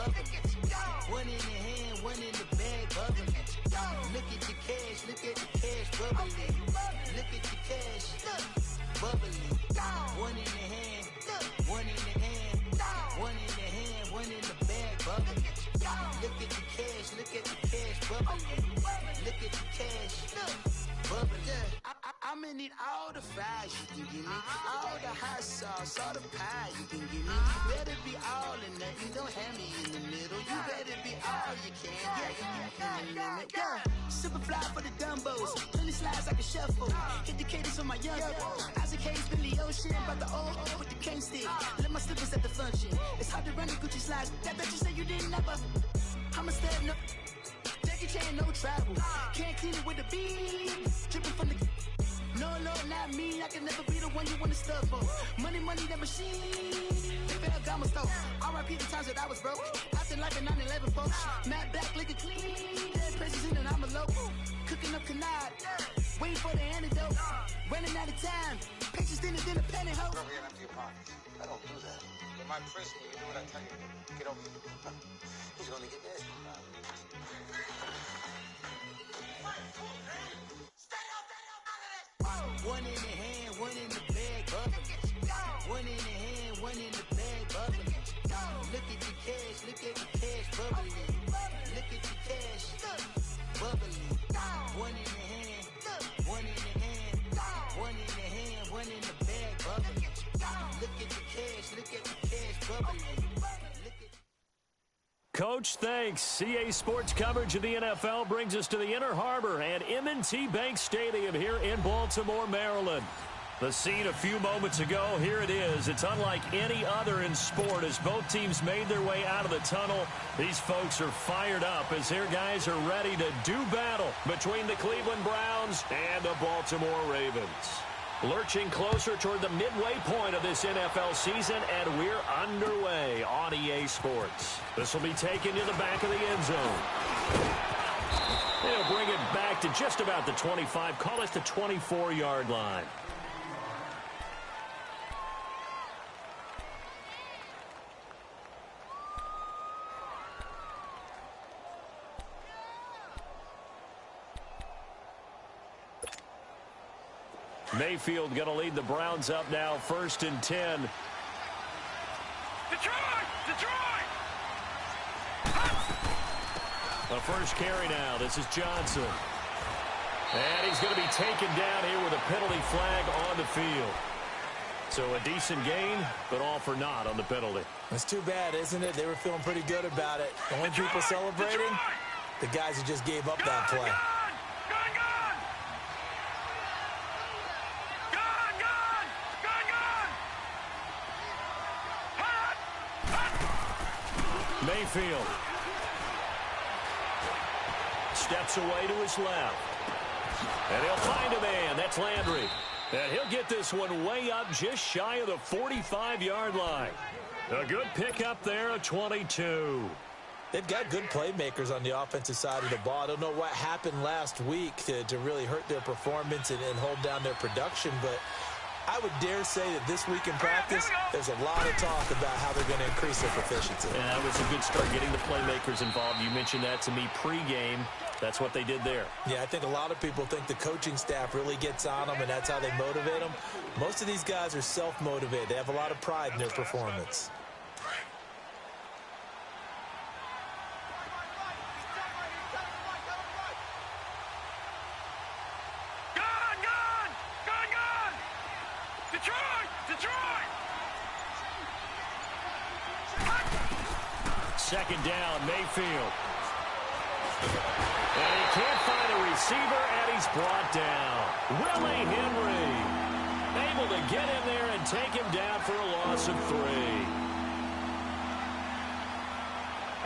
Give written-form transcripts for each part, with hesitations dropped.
One in the hand, one in the bag, bubbling. Look at the cash, bubbling. Look at the cash, bubbling. One in the hand, one in the hand, one in the hand, one in the bag, bubbling. Look at the cash, bubbling. Look at the cash, bubbling. I'ma need all the fries you can give me, all the hot sauce, all the pie you can give me. You better be all in nothing, don't have me in the middle. You better be all you can, yeah. Super fly for the Dumbos, plenty slides like a shuffle. Hit the cadence on my young Isaac Hayes, Billy Ocean, about the old with the cane stick. Let my slippers at the function. It's hard to run the Gucci slides. That bet you say you didn't never. I'm a step no. Jackie Chan, no travel. Can't clean it with the beam. Dripping from the. No, not me. I can never be the one you wanna stuff for. Money, that machine. They fell gamma stove. R.I.P. the times that I was broke. Acting like a 9/11 folks. Matte black, liquor clean. Dead places in and I'm a local. Cooking up canard. Waiting for the antidote. Running out of time. Patience thinner than a penny hoe. Over here and empty your pockets. I don't do that. In my prison, you do what I tell you to. Get over here. He's gonna get this. One in the hand, one in the bag, bubbling. One in the hand, one in the bag, bubbling. Look at the cash, bubbling. Look at the cash, bubbling. One in the hand, one in the hand, one in the hand, one in the bag, bubbling. Look at the cash, bubbling. Coach, thanks. CA Sports coverage of the NFL brings us to the Inner Harbor and M&T Bank Stadium here in Baltimore, Maryland. The scene a few moments ago, here it is. It's unlike any other in sport as both teams made their way out of the tunnel. These folks are fired up as their guys are ready to do battle between the Cleveland Browns and the Baltimore Ravens. Lurching closer toward the midway point of this NFL season, and we're underway on EA Sports. This will be taken to the back of the end zone. They'll bring it back to just about the 25, call it the 24-yard line. Mayfield going to lead the Browns up now, 1st and 10. Detroit! The first carry now. This is Johnson. And he's going to be taken down here with a penalty flag on the field. So a decent gain, but all for naught on the penalty. It's too bad, isn't it? They were feeling pretty good about it. The only people celebrating, the guys who just gave up that play. Mayfield steps away to his left. And he'll find a man. That's Landry. And he'll get this one way up just shy of the 45-yard line. A good pickup there of 22. They've got good playmakers on the offensive side of the ball. I don't know what happened last week to really hurt their performance and hold down their production, but I would dare say that this week in practice, there's a lot of talk about how they're going to increase their proficiency. Yeah, that was a good start getting the playmakers involved. You mentioned that to me pregame. That's what they did there. Yeah, I think a lot of people think the coaching staff really gets on them, and that's how they motivate them. Most of these guys are self-motivated. They have a lot of pride in their performance. Second down, Mayfield. And he can't find a receiver, and he's brought down. Willie Henry able to get in there and take him down for a loss of 3.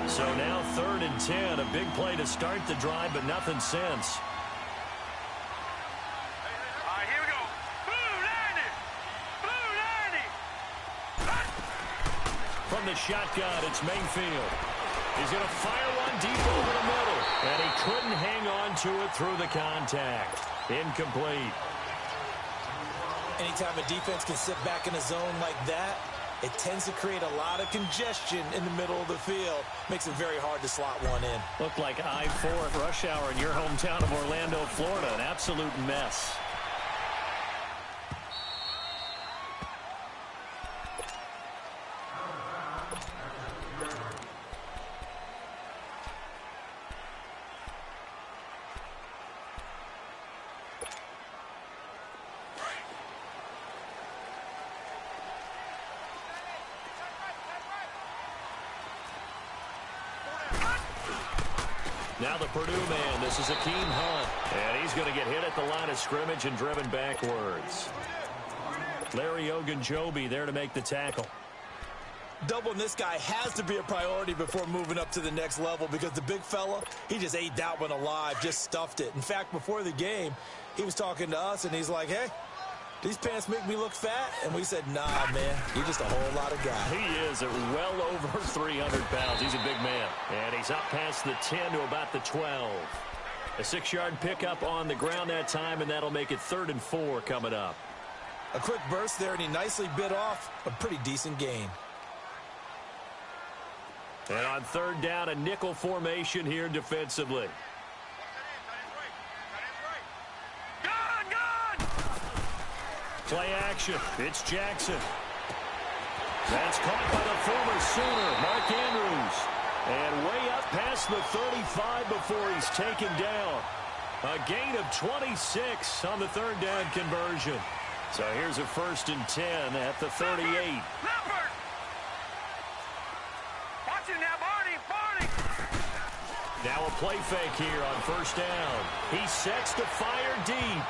So now 3rd and 10, a big play to start the drive, but nothing since. From the shotgun, it's Mayfield. He's going to fire one deep over the middle. And he couldn't hang on to it through the contact. Incomplete. Anytime a defense can sit back in a zone like that, it tends to create a lot of congestion in the middle of the field. Makes it very hard to slot one in. Looked like I-4 at rush hour in your hometown of Orlando, Florida. An absolute mess. Now the Purdue man, this is Akeem Hunt. And he's going to get hit at the line of scrimmage and driven backwards. Larry Ogunjobi there to make the tackle. Doubling this guy has to be a priority before moving up to the next level because the big fella, he just ate that one alive, just stuffed it. In fact, before the game, he was talking to us, and he's like, hey, these pants make me look fat? And we said, nah, man, you're just a whole lot of guy. He is at well over 300 pounds. He's a big man. And he's up past the 10 to about the 12. A 6-yard pickup on the ground that time, and that'll make it 3rd and 4 coming up. A quick burst there, and he nicely bit off a pretty decent gain. And on 3rd down, a nickel formation here defensively. Play action. It's Jackson. That's caught by the former Sooner, Mark Andrews. And way up past the 35 before he's taken down. A gain of 26 on the 3rd down conversion. So here's a 1st and 10 at the 38. Watch it now, Barney. Now a play fake here on 1st down. He sets to fire deep.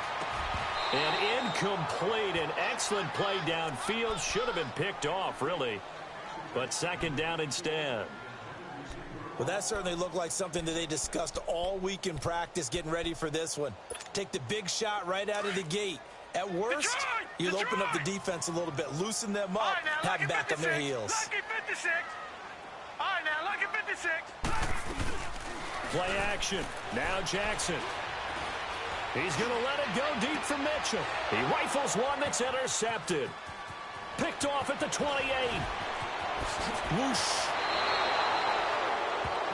And incomplete. An excellent play downfield. Should have been picked off, really. But 2nd down instead. Well, that certainly looked like something that they discussed all week in practice getting ready for this one. Take the big shot right out of the gate. At worst, you'll open up the defense a little bit, loosen them up, have them back on their heels. Lucky 56. All right, now, lucky 56. Play action. Now Jackson. He's going to let it go deep for Mitchell. He rifles one that's intercepted. Picked off at the 28. Whoosh.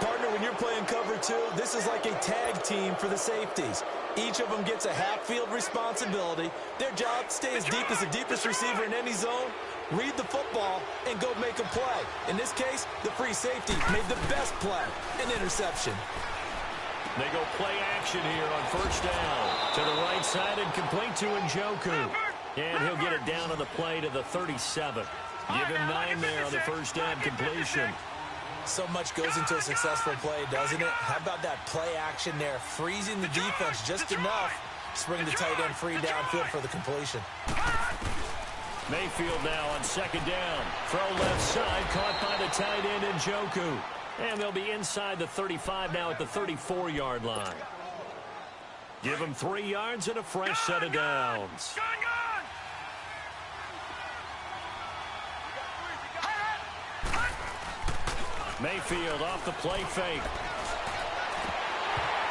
Partner, when you're playing cover 2, this is like a tag team for the safeties. Each of them gets a half-field responsibility. Their job, stay as deep as the deepest receiver in any zone, read the football, and go make a play. In this case, the free safety made the best play, an interception. They go play action here on 1st down. To the right side and complete to Njoku. And he'll get it down on the play to the 37. Give him 9 there on the 1st down completion. So much goes into a successful play, doesn't it? How about that play action there? Freezing the defense just enough to bring the tight end free downfield for the completion. Mayfield now on 2nd down. Throw left side, caught by the tight end Njoku. And they'll be inside the 35 now at the 34-yard line. Give them 3 yards and a fresh set of downs. Mayfield off the play fake.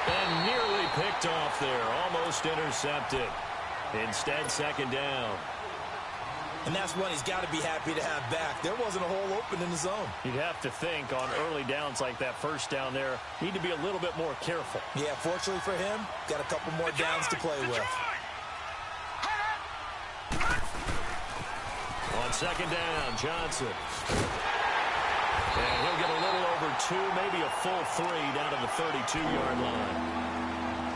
And nearly picked off there. Almost intercepted. Instead, 2nd down. And that's one he's got to be happy to have back. There wasn't a hole open in the zone. You'd have to think on early downs like that 1st down there, need to be a little bit more careful. Yeah, fortunately for him, got a couple more downs to play with. On 2nd down, Johnson. And he'll get a little over 2, maybe a full 3 down to the 32-yard line.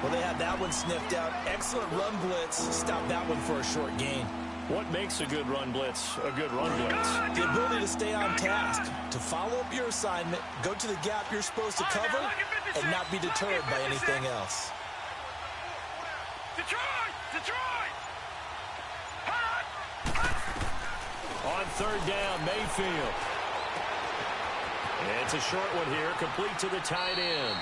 Well, they had that one sniffed out. Excellent run blitz. Stopped that one for a short gain. What makes a good run blitz a good run blitz? The ability to stay on task, to follow up your assignment, go to the gap you're supposed to cover, and not be deterred by anything else. Detroit! On 3rd down, Mayfield. It's a short one here, complete to the tight end.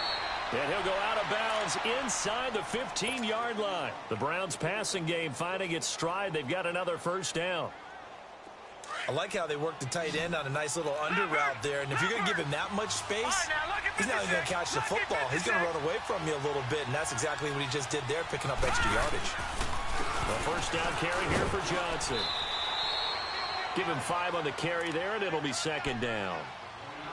And he'll go out of bounds inside the 15-yard line. The Browns passing game finding its stride. They've got another 1st down. I like how they work the tight end on a nice little under route there. And if you're going to give him that much space, he's not even going to catch the football. He's going to run away from you a little bit, and that's exactly what he just did there, picking up extra yardage. The 1st down carry here for Johnson. Give him 5 on the carry there, and it'll be second down.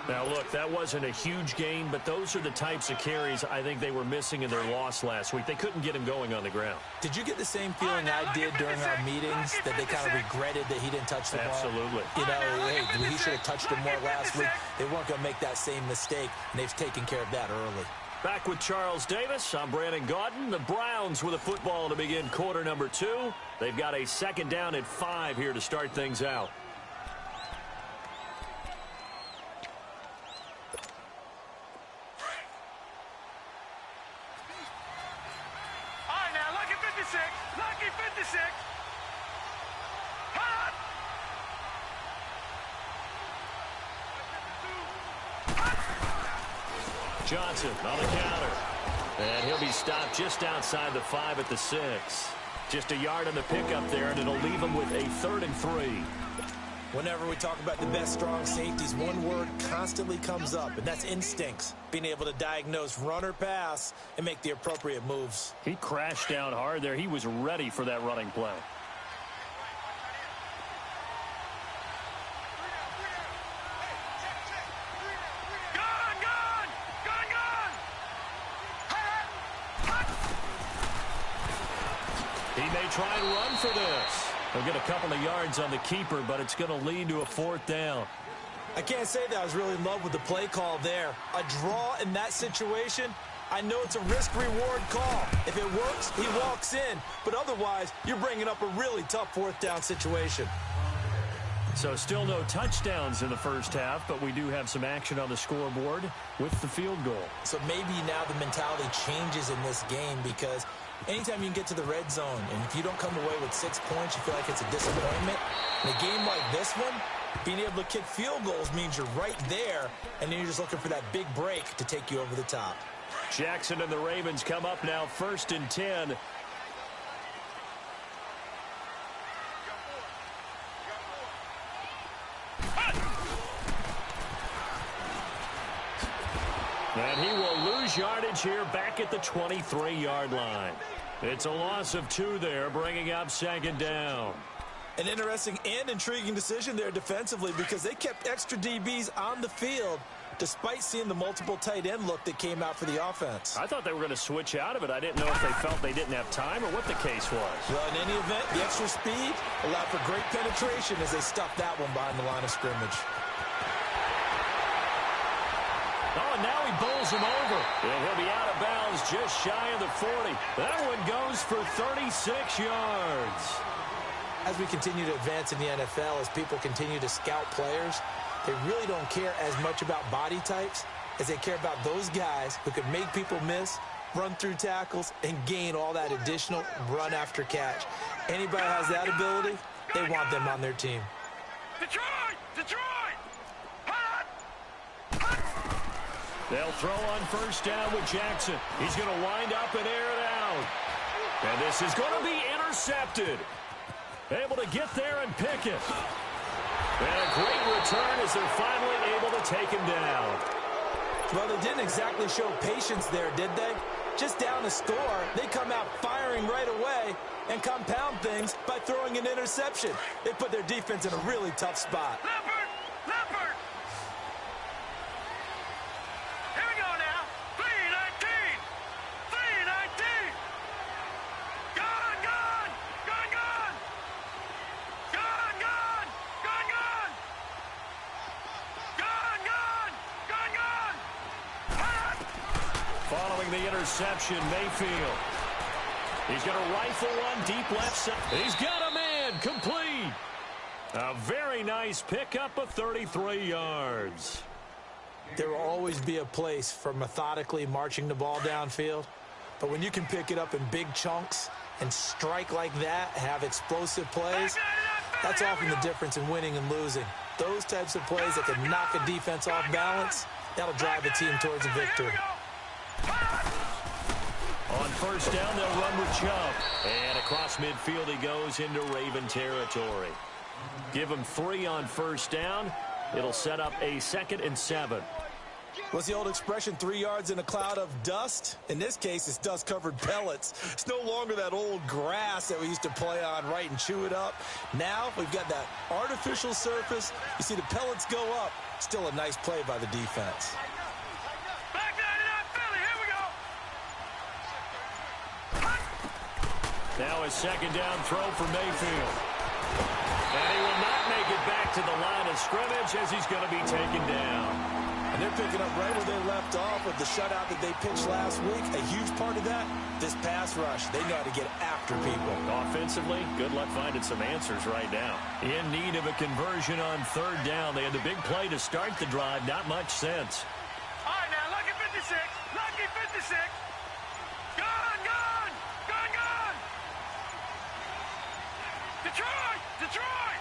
Now, look, that wasn't a huge gain, but those are the types of carries I think they were missing in their loss last week. They couldn't get him going on the ground. Did you get the same feeling I did during our meetings, that they kind of regretted that he didn't touch the ball? Absolutely. You know, hey, he should have touched him more last week. They weren't going to make that same mistake, and they've taken care of that early. Back with Charles Davis, I'm Brandon Gaudin. The Browns with a football to begin quarter number 2. They've got a second down at 5 here to start things out. All right, now, lucky 56. Lucky 56. Hot. Johnson on the counter. And he'll be stopped just outside the 5 at the 6. Just a yard on the pickup there, and it'll leave him with a 3rd and 3. Whenever we talk about the best strong safeties, one word constantly comes up, and that's instincts. Being able to diagnose run or pass and make the appropriate moves. He crashed down hard there. He was ready for that running play. He may try and run for this. He'll get a couple of yards on the keeper, but it's going to lead to a 4th down. I can't say that I was really in love with the play call there. A draw in that situation, I know it's a risk-reward call. If it works, he walks in. But otherwise, you're bringing up a really tough 4th down situation. So still no touchdowns in the first half, but we do have some action on the scoreboard with the field goal. So maybe now the mentality changes in this game, because anytime you can get to the red zone, and if you don't come away with 6 points, you feel like it's a disappointment. In a game like this one, being able to kick field goals means you're right there, and then you're just looking for that big break to take you over the top. Jackson and the Ravens come up now 1st and 10. And he will lose yardage here back at the 23-yard line. It's a loss of 2 there, bringing up 2nd down. An interesting and intriguing decision there defensively, because they kept extra DBs on the field despite seeing the multiple tight end look that came out for the offense. I thought they were going to switch out of it. I didn't know if they felt they didn't have time or what the case was. Well, in any event, the extra speed allowed for great penetration as they stuffed that one behind the line of scrimmage. Oh, and now he bowls him over. And he'll be out of bounds just shy of the 40. That one goes for 36 yards. As we continue to advance in the NFL, as people continue to scout players, they really don't care as much about body types as they care about those guys who can make people miss, run through tackles, and gain all that additional run after catch. Anybody has that ability, they want them on their team. Detroit! Detroit! They'll throw on 1st down with Jackson. He's going to wind up and air it out. And this is going to be intercepted. Able to get there and pick it. And a great return as they're finally able to take him down. Well, they didn't exactly show patience there, did they? Just down a score, they come out firing right away and compound things by throwing an interception. They put their defense in a really tough spot. Leopard! Leopard! Here we go now. 3-19! 3-19! Gone! Gone! Gone! Gone! Gone! Gone! Gone! Gone! Gone! Gone! Gone! Gone! Hot! Following the interception, Mayfield. He's going to rifle one deep left side. He's got a man complete. A very nice pickup of 33 yards. There will always be a place for methodically marching the ball downfield, but when you can pick it up in big chunks and strike like that, have explosive plays, that's often the difference in winning and losing. Those types of plays that can knock a defense off balance, that'll drive a team towards a victory. On 1st down, they'll run with Chubb. And across midfield he goes into Raven territory. Give him 3 on 1st down. It'll set up a 2nd and 7. What's the old expression, 3 yards in a cloud of dust? In this case, it's dust-covered pellets. It's no longer that old grass that we used to play on, right, and chew it up. Now we've got that artificial surface. You see the pellets go up. Still a nice play by the defense. Back 99 Philly, here we go. Now a second down throw for Mayfield. And he will not make it back to the line of scrimmage as he's going to be taken down. And they're picking up right where they left off with the shutout that they pitched last week. A huge part of that, this pass rush. They know how to get after people. Offensively, good luck finding some answers right now. In need of a conversion on third down. They had the big play to start the drive. Not much sense. All right, now, lucky 56. Lucky 56. Gone, gone. Gone, gone. Detroit. Detroit.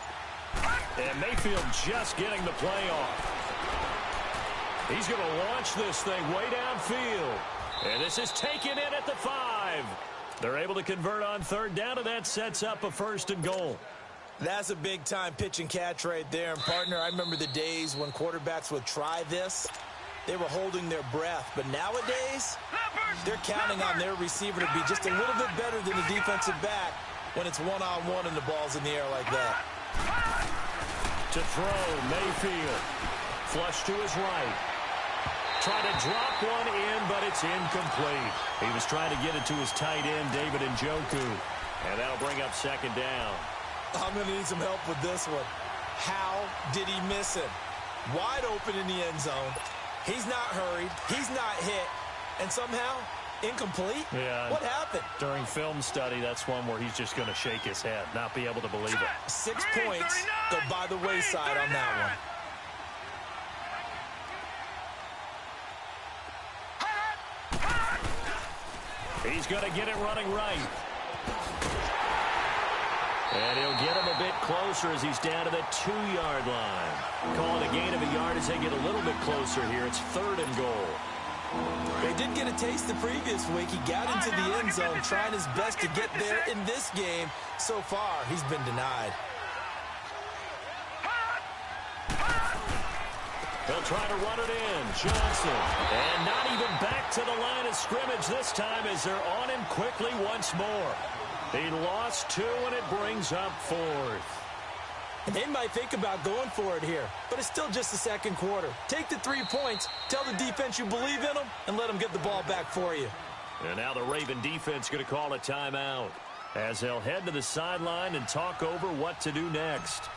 And Mayfield just getting the play off. He's going to launch this thing way downfield. And this is taken in at the 5. They're able to convert on third down, and that sets up a 1st and goal. That's a big-time pitch and catch right there. And, partner, I remember the days when quarterbacks would try this. They were holding their breath. But nowadays, they're counting on their receiver to be just a little bit better than the defensive back when it's one-on-one and the ball's in the air like that. To throw, Mayfield. Flush to his right. Trying to drop one in, but it's incomplete. He was trying to get it to his tight end, David Njoku. And that'll bring up second down. I'm going to need some help with this one. How did he miss him? Wide open in the end zone. He's not hurried. He's not hit. And somehow, incomplete? Yeah. What happened? During film study, that's one where he's just going to shake his head, not be able to believe it. 6 points go by the wayside on that one. He's going to get it running right. And he'll get him a bit closer as he's down to the 2-yard line. Calling a gain of a yard as they get a little bit closer here. It's 3rd and goal. He did get a taste the previous week. He got into the end zone, trying his best to get there in this game. So far, he's been denied. They'll try to run it in. Johnson. And not even back to the line of scrimmage this time as they're on him quickly once more. He lost 2, and it brings up 4th. And they might think about going for it here, but it's still just the second quarter. Take the 3 points, tell the defense you believe in them, and let them get the ball back for you. And now the Raven defense going to call a timeout as they'll head to the sideline and talk over what to do next.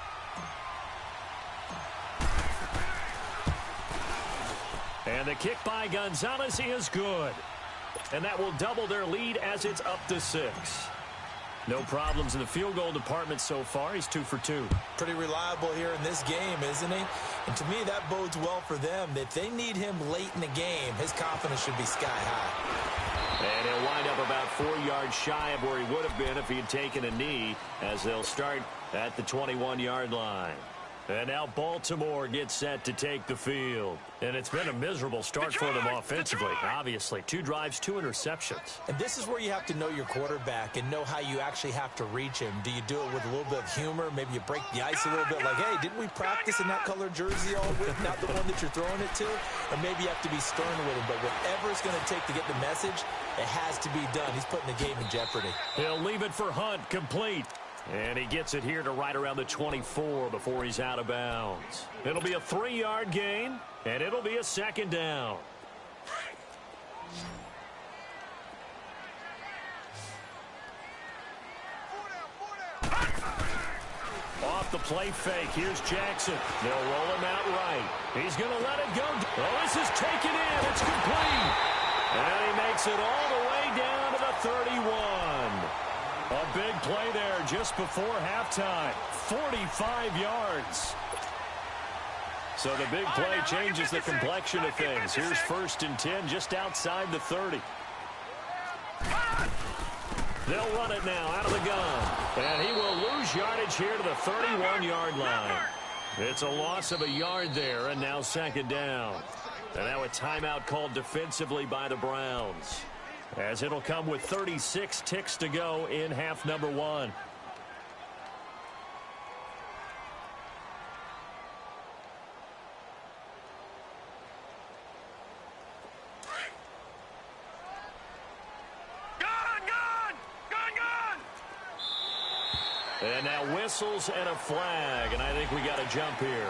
And the kick by Gonzalez is good. And that will double their lead as it's up to 6. No problems in the field goal department so far. He's 2 for 2. Pretty reliable here in this game, isn't he? And to me, that bodes well for them. If they need him late in the game, his confidence should be sky high. And he'll wind up about 4 yards shy of where he would have been if he had taken a knee as they'll start at the 21-yard line. And now Baltimore gets set to take the field. And it's been a miserable start for them offensively, obviously. 2 drives, 2 interceptions. And this is where you have to know your quarterback and know how you actually have to reach him. Do you do it with a little bit of humor? Maybe you break the ice a little bit like, hey, didn't we practice in that color jersey all week? Not the one that you're throwing it to? Or maybe you have to be stern with him. But whatever it's going to take to get the message, it has to be done. He's putting the game in jeopardy. He'll leave it for Hunt, complete. And he gets it here to right around the 24 before he's out of bounds. It'll be a 3-yard gain, and it'll be a second down. Off the play fake, here's Jackson. They'll roll him out right. He's going to let it go. Oh, this is taken in. It's complete. And he makes it all the way down to the 31. A big play there just before halftime. 45 yards. So the big play changes the complexion of things. Here's 1st and 10 just outside the 30. They'll run it now out of the gun. And he will lose yardage here to the 31-yard line. It's a loss of a yard there, and now second down. And now a timeout called defensively by the Browns, as it'll come with 36 ticks to go in half number 1. And now whistles and a flag, and I think we got a jump here.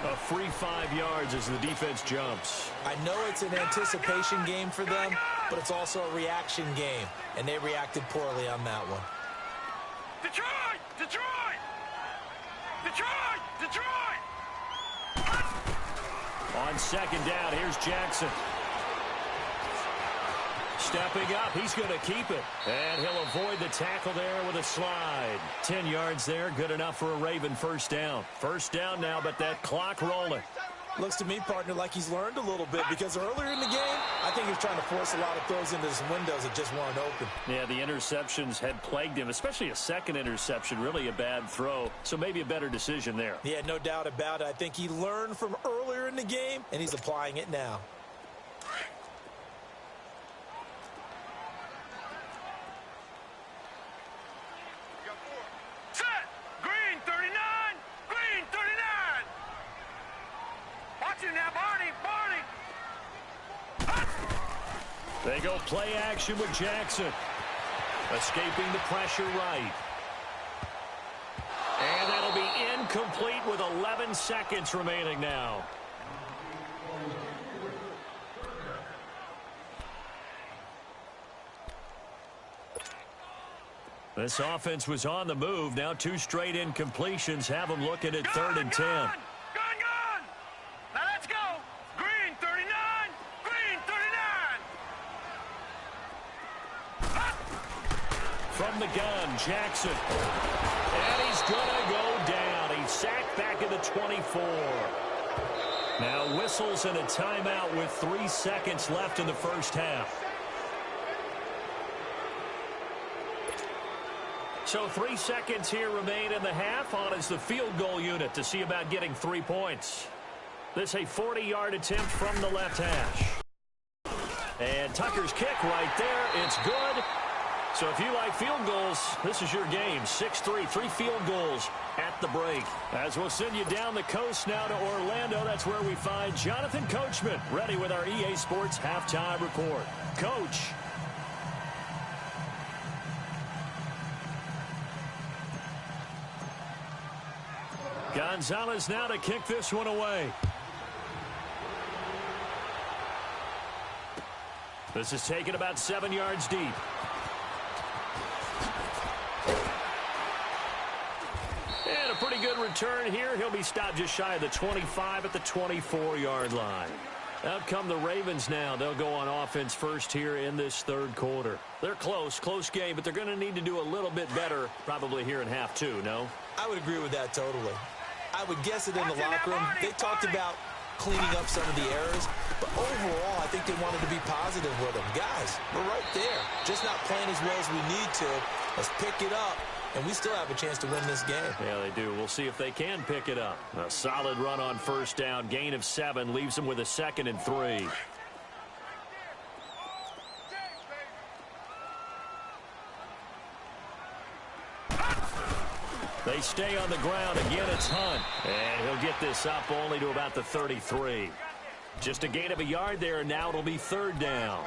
A free 5 yards as the defense jumps. I know it's an anticipation game for them, but it's also a reaction game, and they reacted poorly on that one. Detroit! Detroit! Detroit! Detroit! On second down, here's Jackson. Stepping up, he's going to keep it. And he'll avoid the tackle there with a slide. 10 yards there, good enough for a Raven first down. First down now, but that clock rolling. Looks to me, partner, like he's learned a little bit, because earlier in the game, I think he was trying to force a lot of throws into some windows that just weren't open. Yeah, the interceptions had plagued him, especially a second interception, really a bad throw. So maybe a better decision there. Yeah, no doubt about it. I think he learned from earlier in the game, and he's applying it now. They go play action with Jackson. Escaping the pressure right. And that'll be incomplete with 11 seconds remaining now. This offense was on the move. Now 2 straight incompletions have them looking at 3rd and 10. Gone! Now let's go! Green 39! Green 39! From the gun, Jackson. And he's going to go down. He's sacked back at the 24. Now whistles and a timeout with 3 seconds left in the first half. So 3 seconds here remain in the half. On is the field goal unit to see about getting 3 points. This a 40-yard attempt from the left hash. And Tucker's kick right there. It's good. So if you like field goals, this is your game. 6-3, 3 field goals at the break. As we'll send you down the coast now to Orlando, that's where we find Jonathan Coachman ready with our EA Sports halftime report. Coach. Gonzalez now to kick this one away. This is taken about 7 yards deep. And a pretty good return here. He'll be stopped just shy of the 25 at the 24-yard line. Out come the Ravens now. They'll go on offense first here in this 3rd quarter. They're close game, but they're going to need to do a little bit better probably here in half 2, no? I would agree with that totally. I would guess it in the locker room. They talked about cleaning up some of the errors, but overall, I think they wanted to be positive with them. Guys, we're right there. Just not playing as well as we need to. Let's pick it up, and we still have a chance to win this game. Yeah, they do. We'll see if they can pick it up. A solid run on first down. Gain of 7 leaves them with a 2nd and 3. They stay on the ground. Again, it's Hunt. And he'll get this up only to about the 33. Just a gain of a yard there, and now it'll be 3rd down.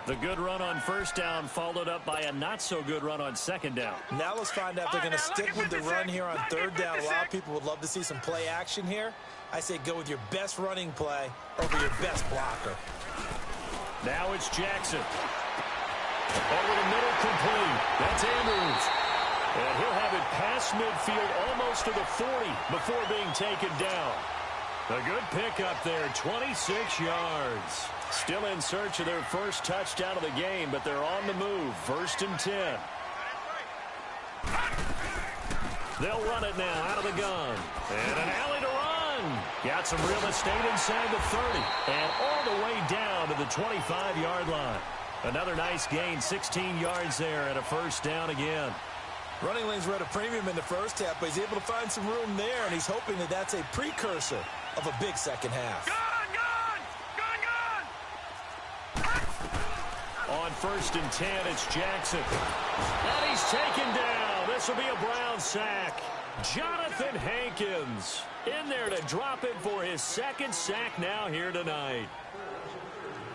The good run on first down followed up by a not-so-good run on 2nd down. Now let's find out if they're going to stick with the run here on 3rd down. A lot of people would love to see some play action here. I say go with your best running play over your best blocker. Now it's Jackson. Over the middle, complete. That's Andrews. And he'll have it past midfield almost to the 40 before being taken down. A good pickup there, 26 yards. Still in search of their first touchdown of the game, but they're on the move. 1st and 10. They'll run it now out of the gun. And an alley to run. Got some real estate inside the 30. And all the way down to the 25-yard line. Another nice gain, 16 yards there, and a first down again. Running lanes were at a premium in the first half, but he's able to find some room there, and he's hoping that that's a precursor of a big second half. On 1st and 10, it's Jackson. And he's taken down. This will be a Brown sack. Jonathan Hankins in there to drop it for his 2nd sack now here tonight.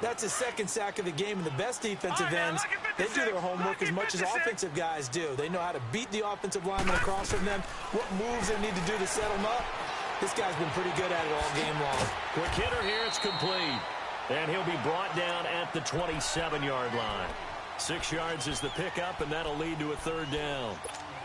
That's his second sack of the game, and the best defensive ends, they do their homework as much as offensive guys do. They know how to beat the offensive lineman across from them, what moves they need to do to set them up. This guy's been pretty good at it all game long. Quick hitter here, it's complete. And he'll be brought down at the 27-yard line. 6 yards is the pickup, and that'll lead to a third down.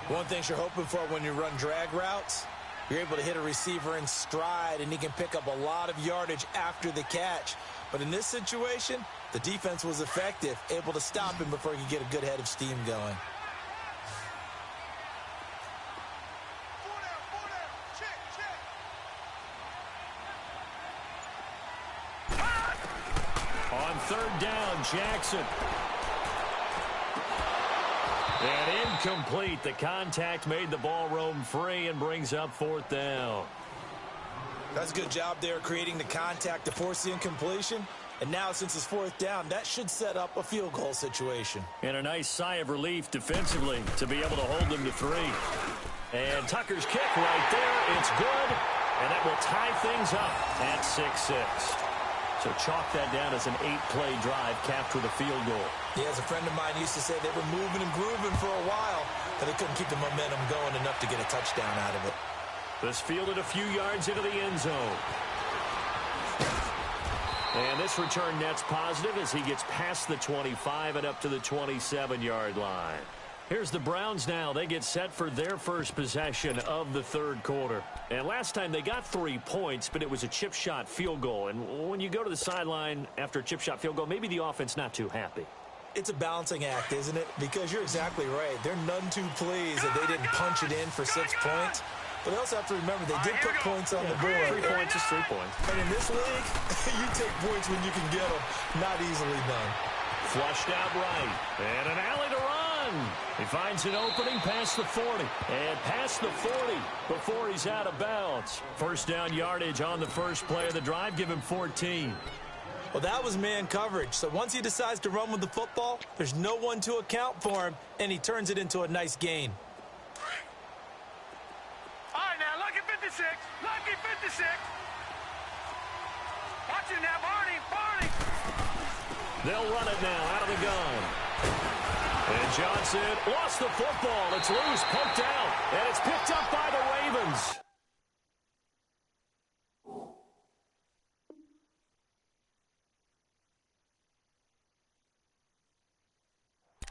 One thing you're hoping for when you run drag routes, you're able to hit a receiver in stride, and he can pick up a lot of yardage after the catch. But in this situation, the defense was effective, able to stop him before he could get a good head of steam going. On third down, Jackson. And incomplete. The contact made the ball roam free and brings up fourth down. That's a good job there creating the contact to force the incompletion. And now, since it's fourth down, that should set up a field goal situation. And a nice sigh of relief defensively to be able to hold them to 3. And Tucker's kick right there. It's good. And that will tie things up at 6-6. So chalk that down as an 8-play drive capped with a field goal. Yeah, as a friend of mine used to say, they were moving and grooving for a while, but they couldn't keep the momentum going enough to get a touchdown out of it. This fielded a few yards into the end zone. And this return net's positive as he gets past the 25 and up to the 27-yard line. Here's the Browns now. They get set for their first possession of the third quarter. And last time they got 3 points, but it was a chip shot field goal. And when you go to the sideline after a chip shot field goal, maybe the offense not too happy. It's a balancing act, isn't it? Because you're exactly right. They're none too pleased that they didn't punch it in for 6 points. But they also have to remember they did put points on the board. 3 points is 3 points. And in this league, you take points when you can get them. Not easily done. Flushed out right. And an alley to run. He finds an opening past the 40. And past the 40 before he's out of bounds. First down yardage on the first play of the drive. Give him 14. Well, that was man coverage. So once he decides to run with the football, there's no one to account for him, and he turns it into a nice gain. All right, now, lucky 56. Lucky 56. Watch it now, Barney. They'll run it now out of the gun. And Johnson lost the football. It's loose, poked out, and it's picked up by the Ravens.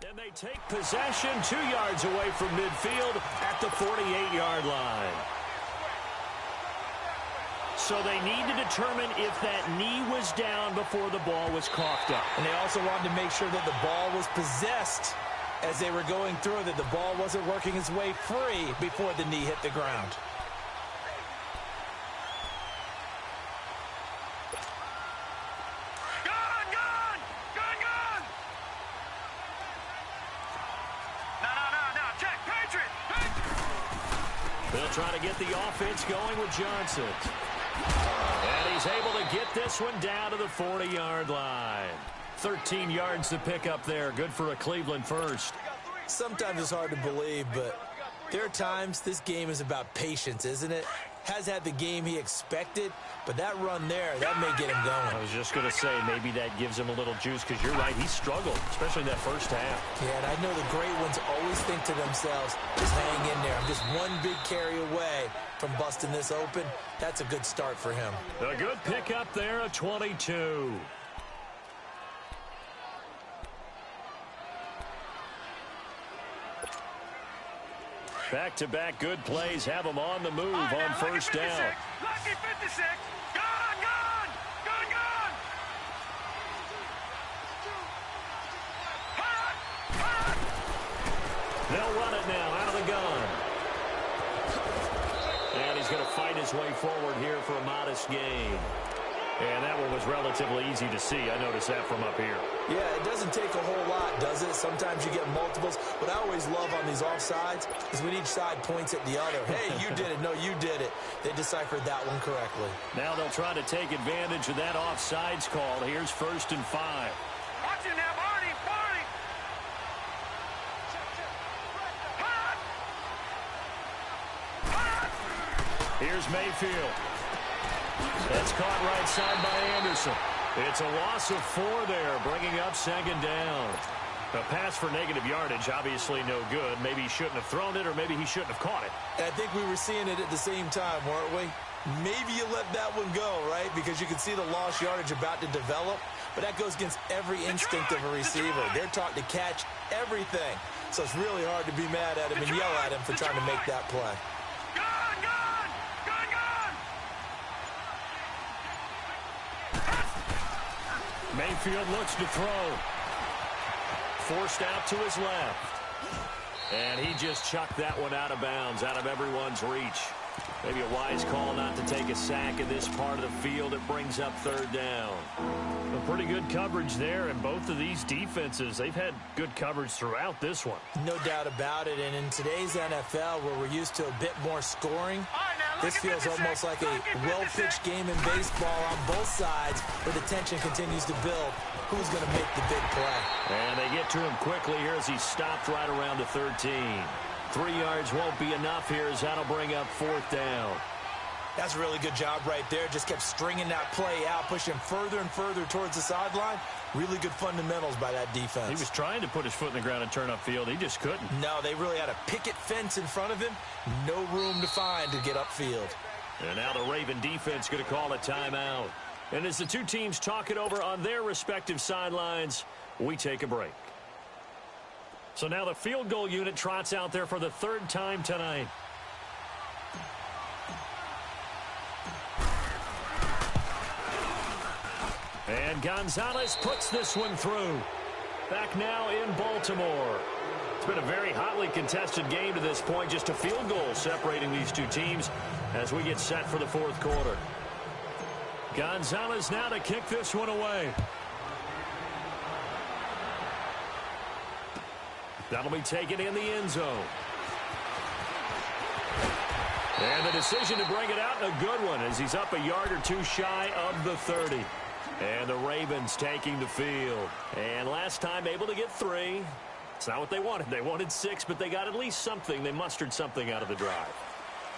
And they take possession 2 yards away from midfield at the 48-yard line. So they need to determine if that knee was down before the ball was coughed up. And they also wanted to make sure that the ball was possessed as they were going through, that the ball wasn't working its way free before the knee hit the ground. No, check, Patriot. They'll try to get the offense going with Johnson. And he's able to get this one down to the 40-yard line. 13 yards to pick up there. Good for a Cleveland first. Sometimes it's hard to believe, but there are times this game is about patience, isn't it? Has had the game he expected, but that run there, that may get him going. I was just going to say, maybe that gives him a little juice, because you're right, he struggled, especially in that first half. Yeah, and I know the great ones always think to themselves, just hang in there. I'm just one big carry away from busting this open. That's a good start for him. A good pickup there, a 22. Back-to-back good plays have him on the move on first down. Lucky 56. Gone. They'll run it now out of the gun. And he's going to fight his way forward here for a modest gain. And that one was relatively easy to see. I noticed that from up here. Yeah, it doesn't take a whole lot, does it? Sometimes you get multiples. What I always love on these offsides is when each side points at the other. Hey, you did it. No, you did it. They deciphered that one correctly. Now they'll try to take advantage of that offsides call. Here's 1st and 5. Watch it now, Barney. Here's Mayfield. That's caught right side by Anderson. It's a loss of 4 there, bringing up second down. A pass for negative yardage, obviously no good. Maybe he shouldn't have thrown it, or maybe he shouldn't have caught it. And I think we were seeing it at the same time, weren't we? Maybe you let that one go, right? Because you can see the lost yardage about to develop. But that goes against every instinct of a receiver. They're taught to catch everything. So it's really hard to be mad at him and yell at him for trying to make that play. Gone, gone, gone, gone. Mayfield looks to throw. Forced out to his left. And he just chucked that one out of bounds, out of everyone's reach. Maybe a wise call not to take a sack in this part of the field. It brings up third down. A pretty good coverage there, and both of these defenses, they've had good coverage throughout this one. No doubt about it, and in today's NFL, where we're used to a bit more scoring, this feels almost like a well-pitched game in baseball on both sides, where the tension continues to build. Who's going to make the big play? And they get to him quickly here as he stopped right around the 13. 3 yards won't be enough here as that'll bring up fourth down. That's a really good job right there. Just kept stringing that play out, pushing further and further towards the sideline. Really good fundamentals by that defense. He was trying to put his foot in the ground and turn upfield. He just couldn't. No, they really had a picket fence in front of him. No room to find to get upfield. And now the Raven defense going to call a timeout. And as the two teams talk it over on their respective sidelines, we take a break. So now the field goal unit trots out there for the 3rd time tonight. And Gonzalez puts this one through. Back now in Baltimore. It's been a very hotly contested game to this point. Just a field goal separating these two teams as we get set for the 4th quarter. Gonzalez now to kick this one away. That'll be taken in the end zone. And the decision to bring it out, a good one, as he's up a yard or two shy of the 30. And the Ravens taking the field. And last time able to get 3. It's not what they wanted. They wanted 6, but they got at least something. They mustered something out of the drive.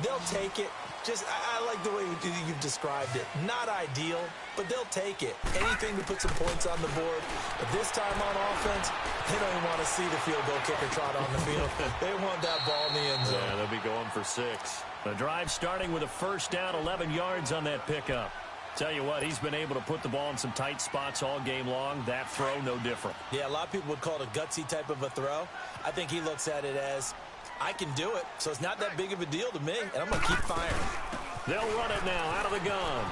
They'll take it. I like the way you've described it. Not ideal, but they'll take it. Anything to put some points on the board. But this time on offense, they don't even want to see the field goal kicker trot on the field. They want that ball in the end zone. Yeah, they'll be going for 6. The drive starting with a first down, 11 yards on that pickup. Tell you what, he's been able to put the ball in some tight spots all game long. That throw, no different. Yeah, a lot of people would call it a gutsy type of a throw. I think he looks at it as, I can do it, so it's not that big of a deal to me, and I'm going to keep firing. They'll run it now out of the gun.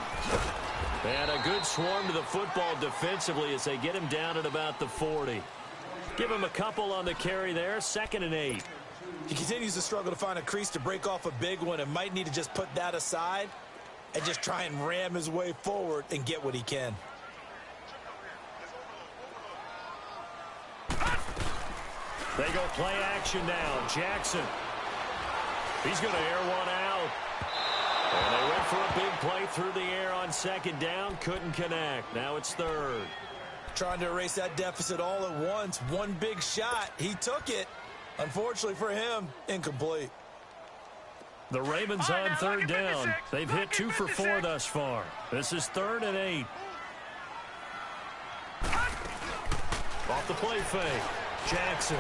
And a good swarm to the football defensively as they get him down at about the 40. Give him a couple on the carry there, 2nd and 8. He continues to struggle to find a crease to break off a big one and might need to just put that aside and just try and ram his way forward and get what he can. They go play action now. Jackson. He's going to air one out. And they went for a big play through the air on 2nd down. Couldn't connect. Now it's 3rd. Trying to erase that deficit all at once. One big shot. He took it. Unfortunately for him, incomplete. The Ravens on 3rd down. They've hit 2 for 4 thus far. This is 3rd and 8. Off the play fake. Jackson.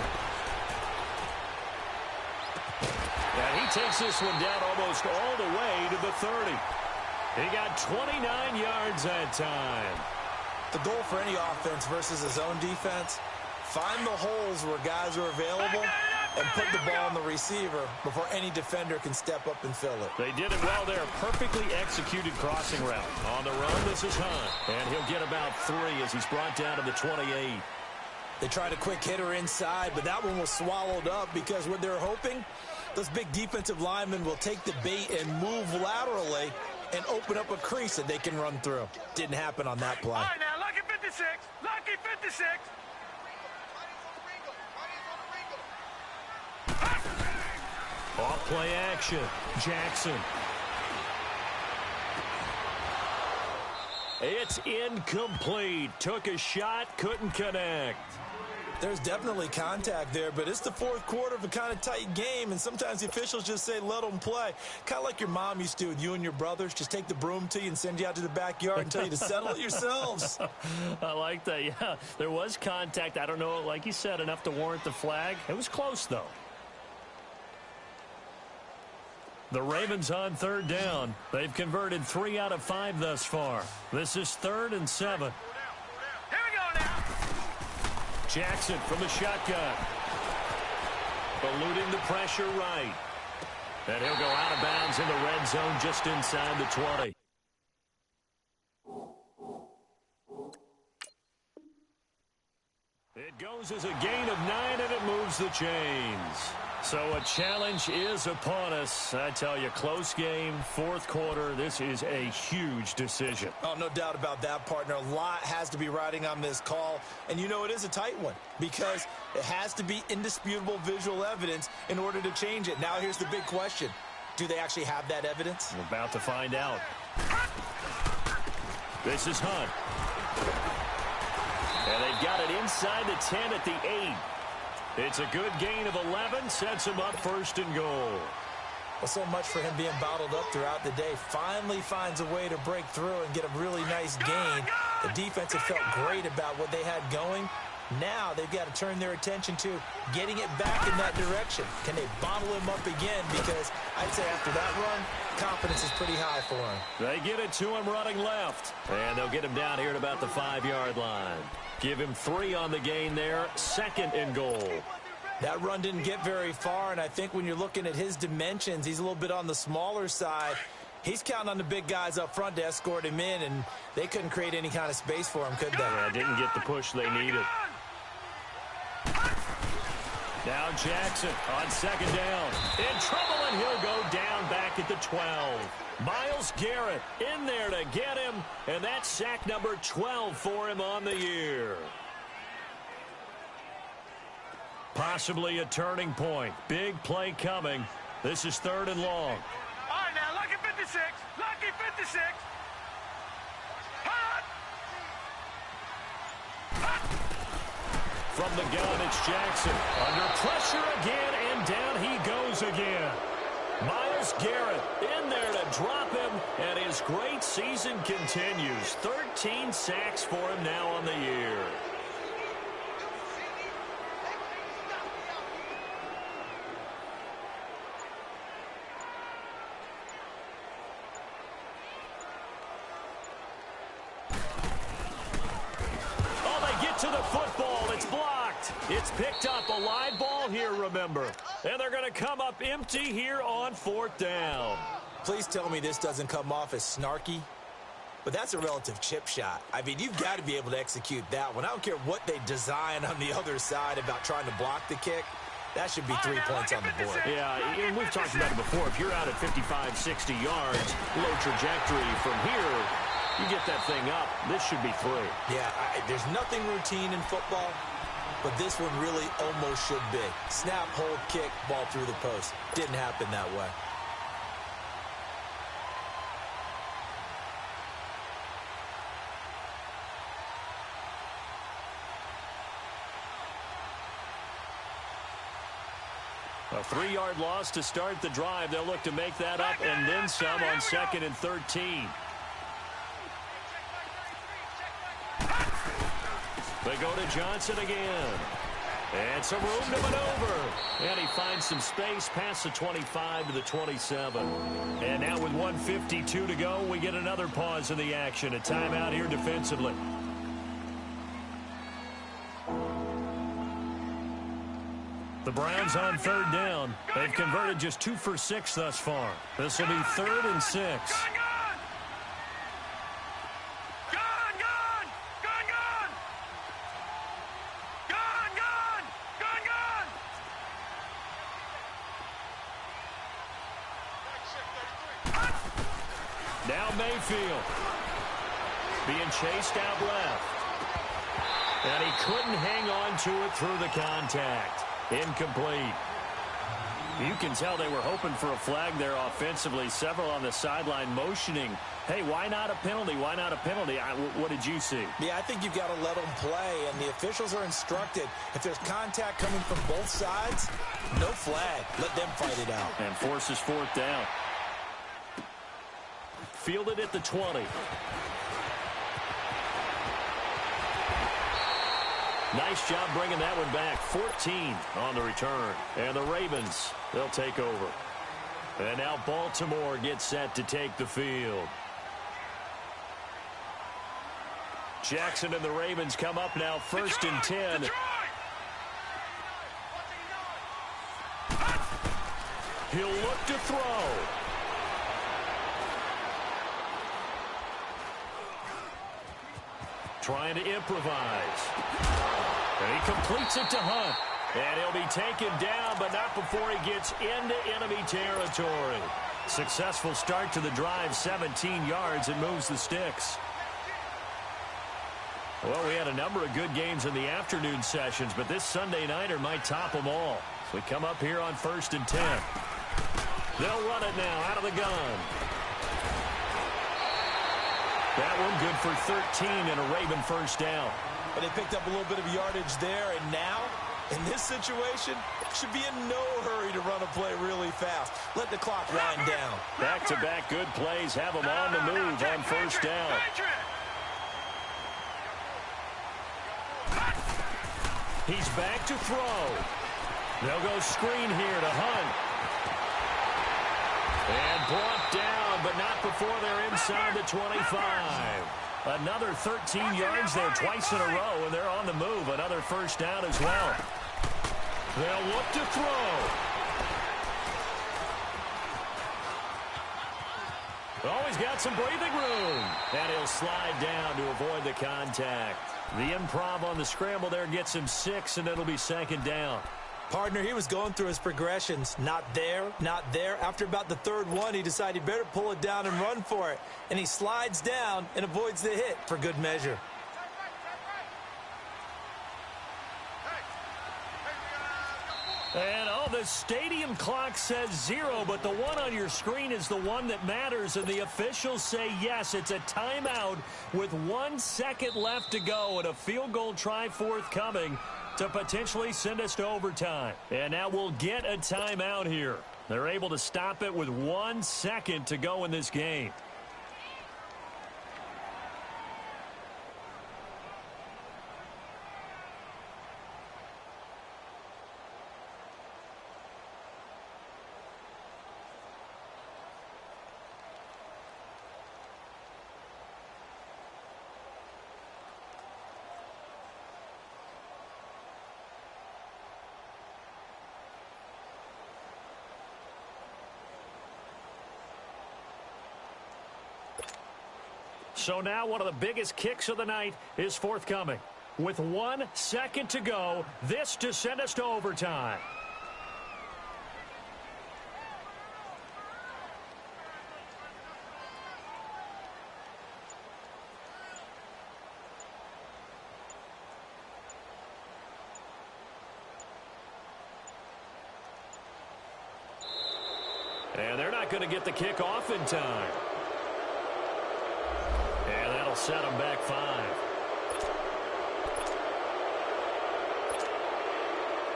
And he takes this one down almost all the way to the 30. He got 29 yards that time. The goal for any offense versus his own defense, find the holes where guys are available and put the ball on the receiver before any defender can step up and fill it. They did it well there. Perfectly executed crossing route. On the run, this is Hunt. And he'll get about 3 as he's brought down to the 28. They tried a quick hitter inside, but that one was swallowed up because what they're hoping, those big defensive linemen will take the bait and move laterally and open up a crease that they can run through. Didn't happen on that play. All right, now, lucky 56. Lucky 56. Off play action. Jackson. It's incomplete. Took a shot, couldn't connect. There's definitely contact there, but it's the fourth quarter of a kind of tight game, and sometimes the officials just say, let them play. Kind of like your mom used to with you and your brothers. Just take the broom to you and send you out to the backyard and tell you to settle it yourselves. I like that, yeah. There was contact. I don't know, like you said, enough to warrant the flag. It was close, though. The Ravens on third down. They've converted 3 out of 5 thus far. This is 3rd and 7. Here we go now. Jackson from the shotgun. Eluding the pressure right. And he'll go out of bounds in the red zone just inside the 20. It goes as a gain of 9, and it moves the chains. So a challenge is upon us. I tell you, close game, fourth quarter. This is a huge decision. Oh, no doubt about that, partner. A lot has to be riding on this call. And you know it is a tight one because it has to be indisputable visual evidence in order to change it. Now here's the big question. Do they actually have that evidence? We're about to find out. This is Hunt. And they've got it inside the 10 at the 8. It's a good gain of 11, sets him up 1st and goal. Well, so much for him being bottled up throughout the day. Finally finds a way to break through and get a really nice gain. The defense had felt great about what they had going. Now they've got to turn their attention to getting it back in that direction. Can they bottle him up again? Because I'd say after that run, confidence is pretty high for him. They get it to him running left. And they'll get him down here at about the 5-yard line. Give him 3 on the gain there, 2nd and goal. That run didn't get very far, and I think when you're looking at his dimensions, he's a little bit on the smaller side. He's counting on the big guys up front to escort him in, and they couldn't create any kind of space for him, could they? Yeah, didn't get the push they needed. Now Jackson on 2nd down. In trouble, and he'll go down back at the 12. Myles Garrett in there to get him, and that's sack number 12 for him on the year. Possibly a turning point. Big play coming. This is 3rd and long. All right, now, lucky 56. Lucky 56. Hot. From the gun, it's Jackson. Under pressure again, and down he goes again. Myles Garrett in there to drop him, and his great season continues. 13 sacks for him now on the year. To the football, it's blocked. It's picked up, a live ball here, remember. And they're going to come up empty here on 4th down. Please tell me this doesn't come off as snarky, but that's a relative chip shot. I mean, you've got to be able to execute that one. I don't care what they design on the other side about trying to block the kick. That should be 3 points on the board. Yeah, and we've talked about it before. If you're out at 55, 60 yards, low trajectory from here, you get that thing up, this should be 3. Yeah, there's nothing routine in football, but this one really almost should be. Snap, hold, kick, ball through the post. Didn't happen that way. A 3-yard loss to start the drive. They'll look to make that up and then some on 2nd and 13. They go to Johnson again. And some room to maneuver. And he finds some space past the 25 to the 27. And now with 1:52 to go, we get another pause in the action. A timeout here defensively. The Browns on 3rd down. They've converted just 2 for 6 thus far. This will be 3rd and 6. Now Mayfield being chased out left. And he couldn't hang on to it through the contact. Incomplete. You can tell they were hoping for a flag there offensively. Several on the sideline motioning, hey, why not a penalty? Why not a penalty? What did you see? Yeah, I think you've got to let them play, and the officials are instructed. If there's contact coming from both sides, no flag. Let them fight it out. And forces fourth down. Fielded at the 20. Nice job bringing that one back. 14 on the return. And the Ravens, they'll take over. And now Baltimore gets set to take the field. Jackson and the Ravens come up now, 1st and 10. He'll look to throw. Trying to improvise. And he completes it to Hunt. And he'll be taken down, but not before he gets into enemy territory. Successful start to the drive, 17 yards, and moves the sticks. Well, we had a number of good games in the afternoon sessions, but this Sunday nighter might top them all. So we come up here on 1st and 10. They'll run it now out of the gun. That one good for 13 and a Raven first down. But they picked up a little bit of yardage there, and now, in this situation, should be in no hurry to run a play really fast. Let the clock wind down. Back-to-back good plays have them on the move on first down. He's back to throw. They'll go screen here to Hunt. And brought down, but not before they're inside the 25. Another 13 yards there twice in a row, and they're on the move. Another first down as well. They'll look to throw. Oh, he's got some breathing room. And he'll slide down to avoid the contact. The improv on the scramble there gets him 6, and it'll be 2nd down. Partner, he was going through his progressions. Not there, not there. After about the 3rd one, he decided he better pull it down and run for it. And he slides down and avoids the hit for good measure. And, the stadium clock says 0, but the one on your screen is the one that matters, and the officials say yes, it's a timeout with 1 second left to go and a field goal try forthcoming to potentially send us to overtime. And now we'll get a timeout here. They're able to stop it with 1 second to go in this game. So now one of the biggest kicks of the night is forthcoming. With 1 second to go, this to send us to overtime. And they're not going to get the kick off in time. And that'll set them back 5.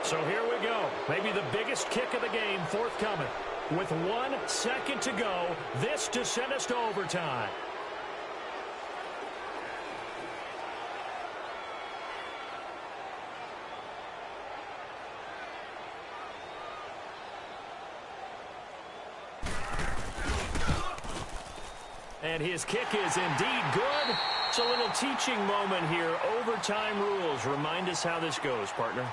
So here we go. Maybe the biggest kick of the game forthcoming. With 1 second to go, this to send us to overtime. And his kick is indeed good. It's a little teaching moment here. Overtime rules. Remind us how this goes, partner.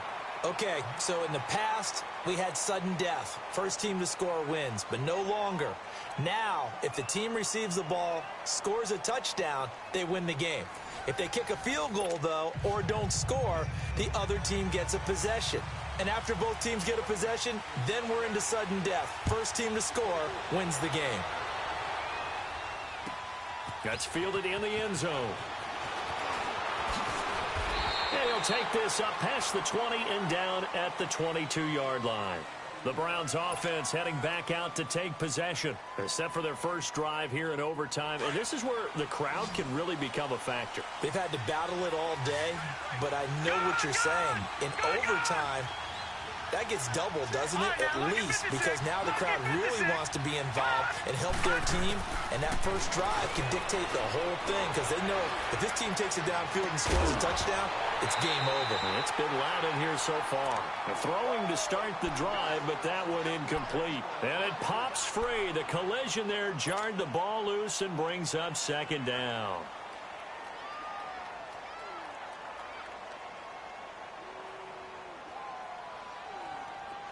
Okay, so in the past, we had sudden death. First team to score wins, but no longer. Now, if the team receives the ball, scores a touchdown, they win the game. If they kick a field goal, though, or don't score, the other team gets a possession. And after both teams get a possession, then we're into sudden death. First team to score wins the game. That's fielded in the end zone. And he'll take this up past the 20 and down at the 22-yard line. The Browns offense heading back out to take possession. They're set for their first drive here in overtime, and this is where the crowd can really become a factor. They've had to battle it all day, but I know what you're saying. In overtime, that gets doubled, doesn't it? At least, because now the crowd really wants to be involved and help their team, and that first drive can dictate the whole thing because they know if this team takes it downfield and scores a touchdown, it's game over. It's been loud in here so far. They're throwing to start the drive, but that one incomplete. And it pops free. The collision there jarred the ball loose and brings up second down.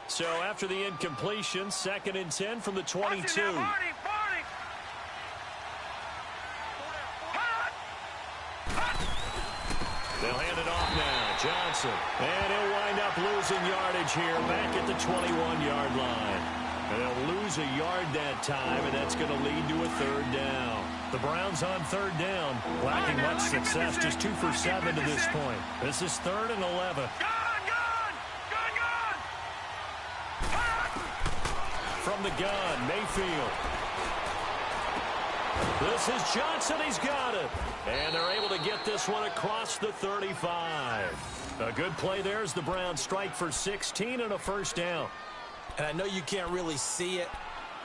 So after the incompletion, 2nd and 10 from the 22. They'll hand it off now. Johnson. And he'll wind up losing yardage here back at the 21-yard line. And they'll lose a yard that time, and that's going to lead to a 3rd down. The Browns on 3rd down, lacking much success, just 2 for 7 to this point. This is 3rd and 11. From the gun, Mayfield. This is Johnson. He's got it. And they're able to get this one across the 35. A good play there as the Browns strike for 16 and a 1st down. And I know you can't really see it,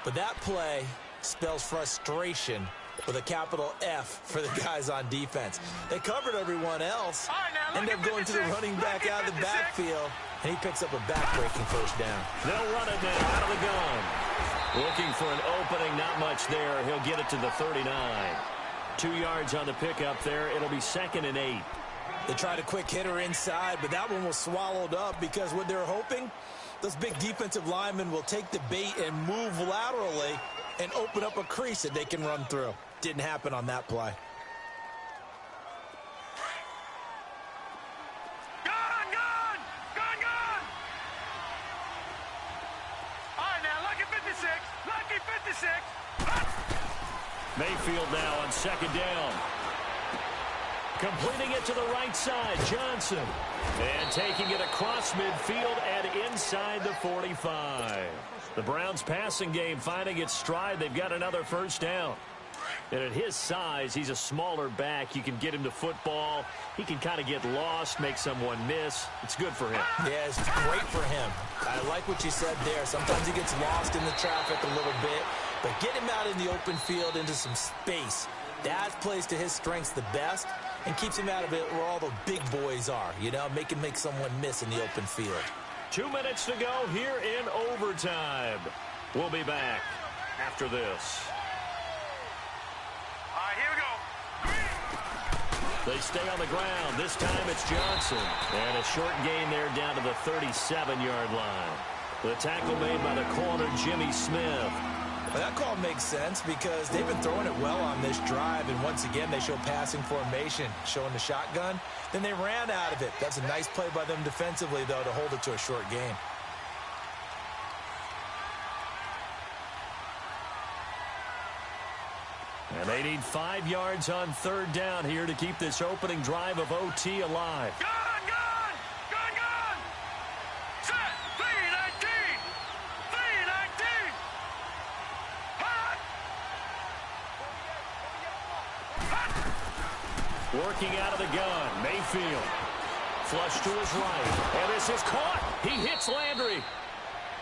but that play spells frustration with a capital F for the guys on defense. They covered everyone else, end up going to the running back out of the backfield, and he picks up a back-breaking 1st down. They'll run it now out of the gun. Looking for an opening, not much there. He'll get it to the 39. 2 yards on the pickup there. It'll be 2nd and 8. They tried a quick hitter inside, but that one was swallowed up because what they're hoping, those big defensive linemen will take the bait and move laterally and open up a crease that they can run through. Didn't happen on that play. Mayfield now on 2nd down. Completing it to the right side, Johnson. And taking it across midfield and inside the 45. The Browns passing game finding its stride. They've got another 1st down. And at his size, he's a smaller back. You can get him to football. He can kind of get lost, make someone miss. It's good for him. Yeah, it's great for him. I like what you said there. Sometimes he gets lost in the traffic a little bit. But get him out in the open field into some space. That plays to his strengths the best and keeps him out of it where all the big boys are. You know, make him make someone miss in the open field. 2 minutes to go here in overtime. We'll be back after this. All right, here we go. They stay on the ground. This time it's Johnson. And a short gain there down to the 37-yard line. The tackle made by the corner, Jimmy Smith. Well, that call makes sense because they've been throwing it well on this drive, and once again they show passing formation, showing the shotgun. Then they ran out of it. That's a nice play by them defensively, though, to hold it to a short gain. And they need 5 yards on 3rd down here to keep this opening drive of OT alive. Gun! Set! 319! 319! Working out of the gun, Mayfield. Flush to his right. And this is caught. He hits Landry.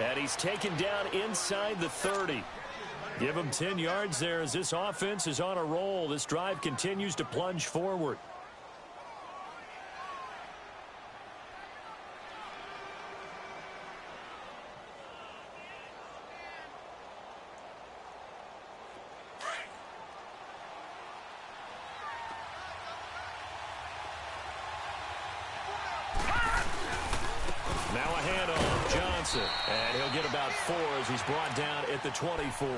And he's taken down inside the 30. Give him 10 yards there as this offense is on a roll. This drive continues to plunge forward. Now a handoff, Johnson. And he'll get about 4 as he's brought down at the 24.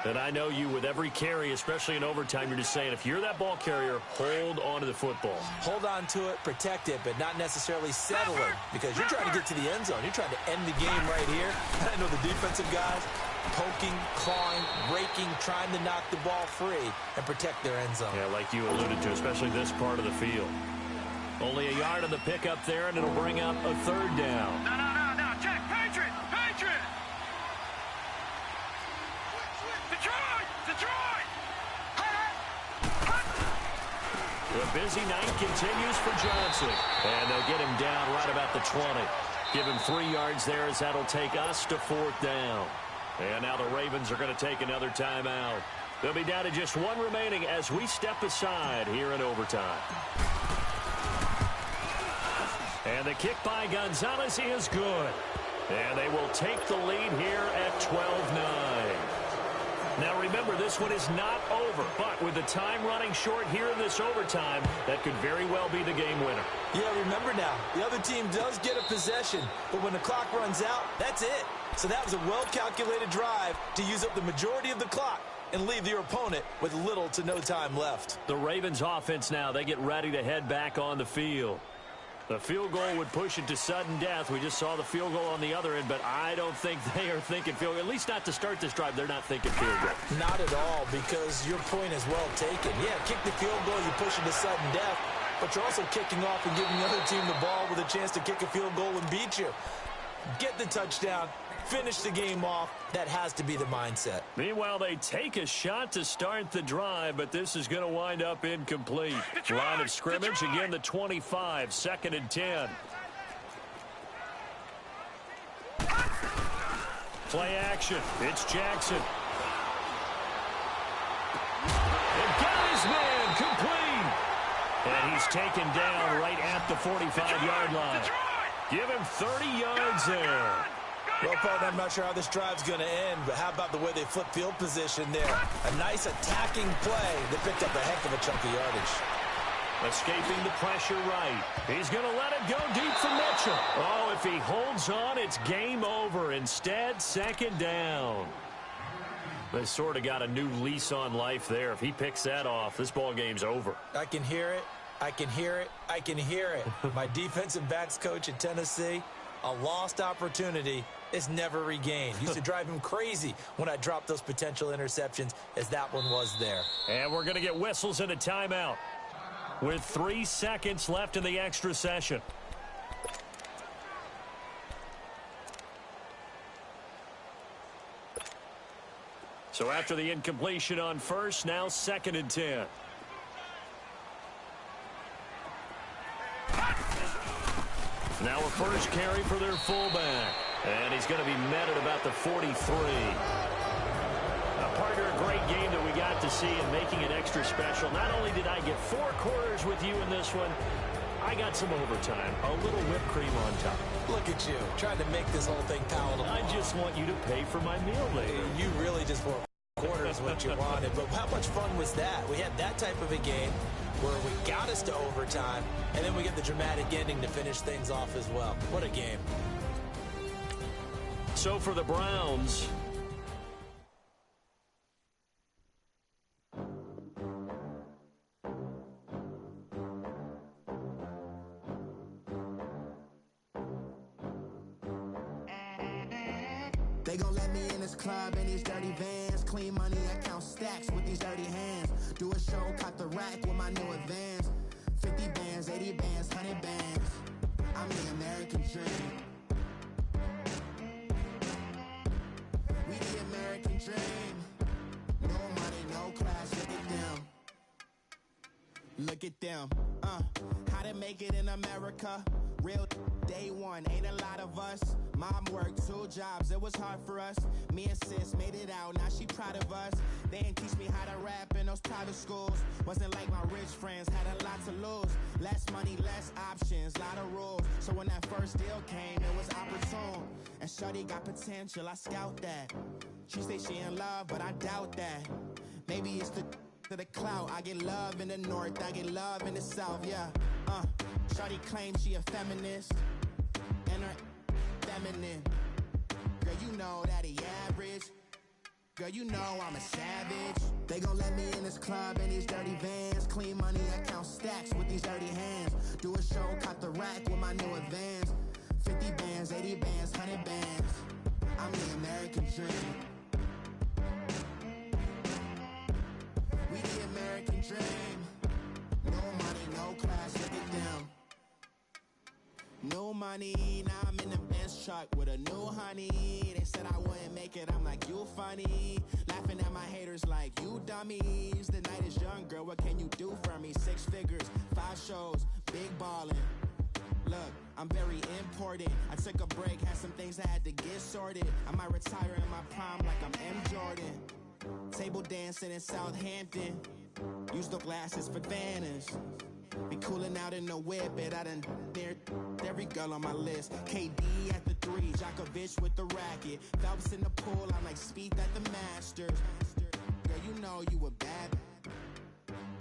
And I know you, with every carry, especially in overtime, you're just saying, if you're that ball carrier, hold on to the football. Hold on to it, protect it, but not necessarily settle it, because you're trying to get to the end zone. You're trying to end the game right here. And I know the defensive guys poking, clawing, raking, trying to knock the ball free and protect their end zone. Yeah, like you alluded to, especially this part of the field. Only a yard on the pickup there, and it'll bring up a 3rd down. No, check, Patriot! The busy night continues for Johnson. And they'll get him down right about the 20. Give him 3 yards there as that'll take us to 4th down. And now the Ravens are going to take another timeout. They'll be down to just 1 remaining as we step aside here in overtime. And the kick by Gonzalez is good. And they will take the lead here at 12-9. Now remember, this one is not over, but with the time running short here in this overtime, that could very well be the game winner. Yeah, remember now, the other team does get a possession, but when the clock runs out, that's it. So that was a well-calculated drive to use up the majority of the clock and leave your opponent with little to no time left. The Ravens offense now, they get ready to head back on the field. The field goal would push it to sudden death. We just saw the field goal on the other end, but I don't think they are thinking field goal. At least not to start this drive. They're not thinking field goal. Not at all, because your point is well taken. Yeah, kick the field goal, you push it to sudden death, but you're also kicking off and giving the other team the ball with a chance to kick a field goal and beat you. Get the touchdown, finish the game off. That has to be the mindset. Meanwhile, they take a shot to start the drive, but this is going to wind up incomplete. Line of scrimmage, again the 25, 2nd and 10. Play action. It's Jackson. And got his man complete. And he's taken down right at the 45-yard line. Give him 30 yards there. Well, partner, I'm not sure how this drive's going to end, but how about the way they flip field position there? A nice attacking play that picked up a heck of a chunk of yardage. Escaping the pressure right. He's going to let it go deep for Mitchell. Oh, if he holds on, it's game over. Instead, 2nd down. They sort of got a new lease on life there. If he picks that off, this ball game's over. I can hear it. I can hear it. I can hear it. My defensive backs coach at Tennessee, a lost opportunity is never regained. Used to drive him crazy when I dropped those potential interceptions, as that one was there. And we're going to get whistles and a timeout with 3 seconds left in the extra session. So after the incompletion on first, now 2nd and 10. Now a first carry for their fullback. And he's going to be met at about the 43. Partner, a great game that we got to see and making it extra special. Not only did I get 4 quarters with you in this one, I got some overtime. A little whipped cream on top. Look at you, trying to make this whole thing palatable. I just want you to pay for my meal later. You really just want quarters what you wanted. But how much fun was that? We had that type of a game where we got us to overtime, and then we get the dramatic ending to finish things off as well. What a game. So for the Browns, they gon' let me in this club in these dirty vans. Clean money, I count stacks with these dirty hands. Do a show, cut the rack with my new advance. 50 bands, 80 bands, 100 bands. I'm the American dream. We the American dream. No money, no class, look at them. Look at them. How to make it in America. Real day one, ain't a lot of us. Mom worked 2 jobs, it was hard for us. Me and sis made it out, now she proud of us. They ain't teach me how to rap in those private schools. Wasn't like my rich friends, had a lot to lose. Less money, less options, lot of rules. So when that first deal came, it was opportune. And shorty got potential, I scout that. She say she in love, but I doubt that. Maybe it's the clout. I get love in the north, I get love in the south, yeah. Shorty claims she a feminist, and her feminine. Girl, you know that he average. Girl, you know I'm a savage. They gon' let me in this club in these dirty vans. Clean money, I count stacks with these dirty hands. Do a show, cut the rack with my new advance. 50 bands, 80 bands, 100 bands. I'm the American dream. We the American dream. No money, no class, look at them. No money, now I'm in the Benz truck with a new honey. They said I wouldn't make it, I'm like, you funny. Laughing at my haters like, you dummies. The night is young, girl, what can you do for me? 6 figures, 5 shows, big ballin'. Look, I'm very important. I took a break, had some things I had to get sorted. I might retire in my prime like I'm M. Jordan. Table dancing in Southampton. Use the glasses for Vanish. Be cooling out in the whip, but I done there every girl on my list. KD at the 3, Djokovic with the racket. Phelps in the pool, I'm like Speed at the Masters. Girl, you know you a bad.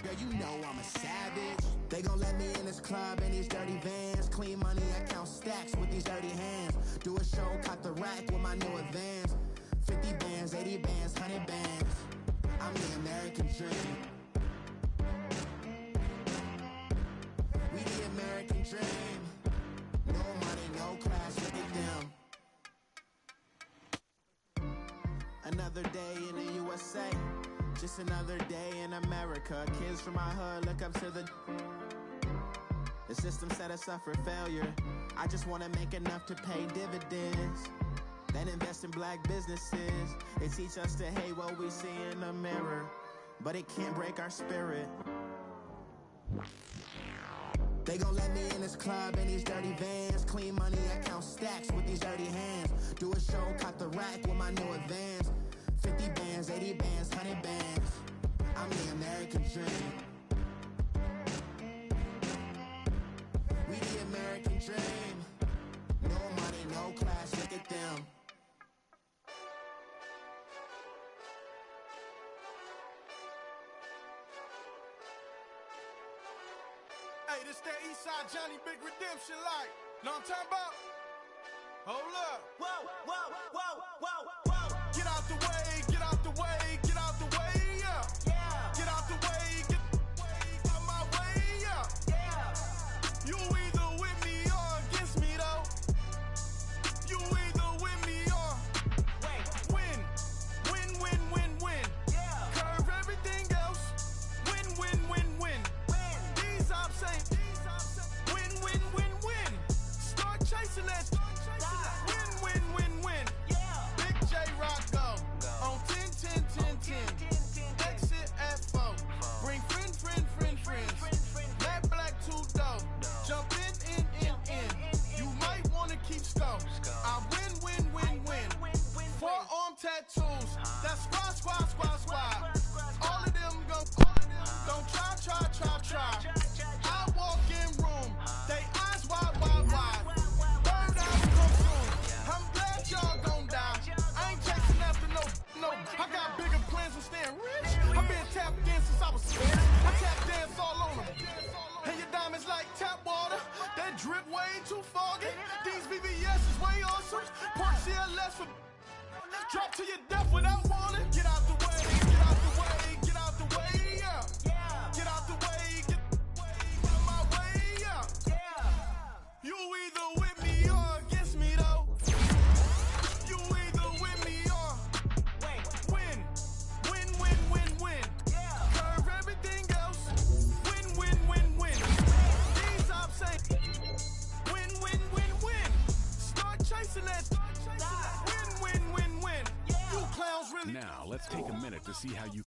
Girl, you know I'm a savage. They gon' let me in this club in these dirty vans. Clean money, I count stacks with these dirty hands. Do a show, caught the rack with my new advance. 50 bands, 80 bands, 100 bands. I'm the American dream. We the American dream. No money, no class, look at them. Another day in the USA. Just another day in America. Kids from my hood look up to the system set us up for failure. I just want to make enough to pay dividends, then invest in black businesses. They teach us to hate what we see in the mirror, but it can't break our spirit. They gon' let me in this club in these dirty vans. Clean money, I count stacks with these dirty hands. Do a show, caught the rack with my new advance. 50 bands, 80 bands, 100 bands. I'm the American dream. We the American dream. No money, no class, look at them. Hey, this that Eastside Johnny Big Redemption like. Know what I'm talking about? Hold up. Whoa, whoa, whoa, whoa, whoa. Get out the way, get out the way, get out the way, yeah. Yeah. Get out the way, get out my way, yeah. Yeah. You either with me or against me, though. You either with me or win. Win, win, win, win. Yeah. Curve everything else. Win, win, win, win. These ops ain't. Win, win, win, win. Start chasing that. Win, win, win, win. Yeah. Big J Rock go. On 10, 10, 10, 10. Exit at 4. Bring friends. Black, black, 2 dough. Jump in. You might wanna keep scope. I win, win, win, win. 4-arm tattoos. That's squad. All of them go. Don't try. I walk in room. They eyes wide. Bird out come soon. I'm glad y'all gon' die. I ain't chasing after no. I got bigger plans than staying rich. I've been tap dancing since I was 6. I tap dance all on them. And your diamonds like tap water. That drip way too foggy. These VVS is way awesome. Park CLS for drop to your death without warning. Get out the way, get out the way, get out the way, yeah. Get out the way, get out my way, yeah. You either with me or against me, though. You either with me or win. Win, win, win, win. Curve everything else. Win, win, win, win. These ops ain't. Win, win, win, win. Start chasing that. Win, win, win, win. You clowns really. Now, let's take a minute to see how you